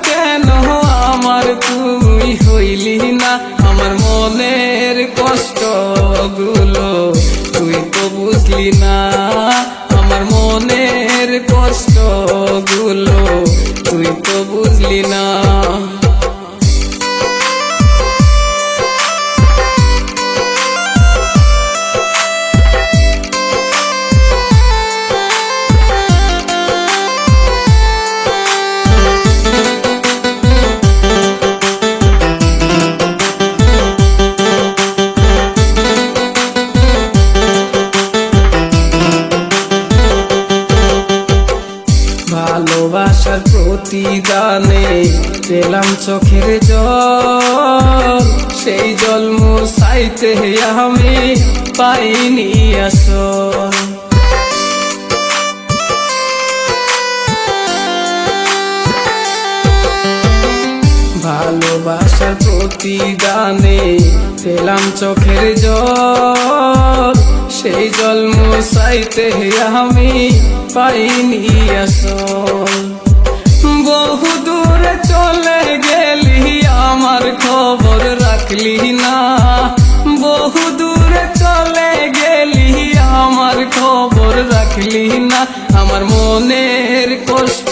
কেন আমার তুই হইলি না, আমার মনের কষ্ট গুলো তুই তো বুঝলি না, আমার মনের কষ্ট গুলো তুই তো বুঝলি না। ভালোবাসার প্রতিদানে পেলাম চোখের জল, সেই জল মুছাইতে আমি পাইনি আসল। ভালোবাসার প্রতিদানে পেলাম চোখের জল, সেই জল মুছাইতে আমি পাইনি আসল। বহু দূরে চলে গেলি আমার খবর রাখলি না, বহু দূরে চলে গেলি আমার খবর রাখলি না, আমার মনের কষ্ট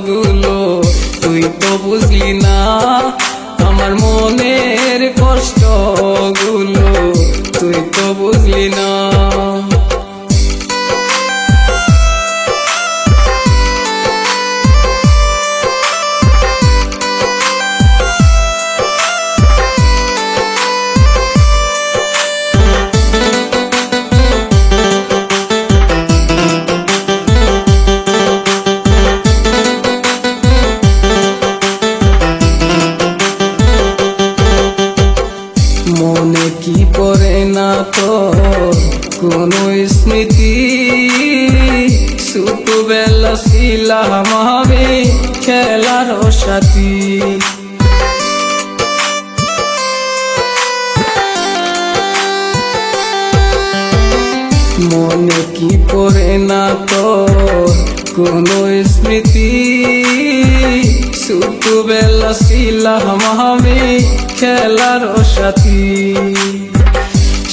গুলো তুই তো বুঝলি না, আমার মনের কষ্ট গুলো তুই তো বুঝলি না। মনে কি পড়ে না তো কোনো স্মৃতি, ছোটবেলা ছিলাম আমি খেলার সাথী। মনে কি পড়ে না তো কোনো স্মৃতি, ছোটবেলা ছিলাম আমি খেলার সাথী।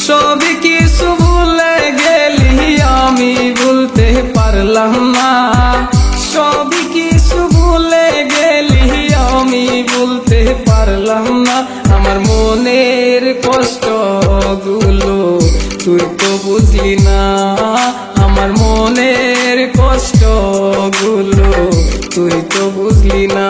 সবই কিছু ভুলে গেলি আমি ভুলতে পারলাম না, সবই কিছু ভুলে গেলি আমি ভুলতে পারলাম না, আমার মনের কষ্ট গুলো তুই তো বুঝলি না, আমার মনের কষ্ট গুলো তুই তো বুঝলি না।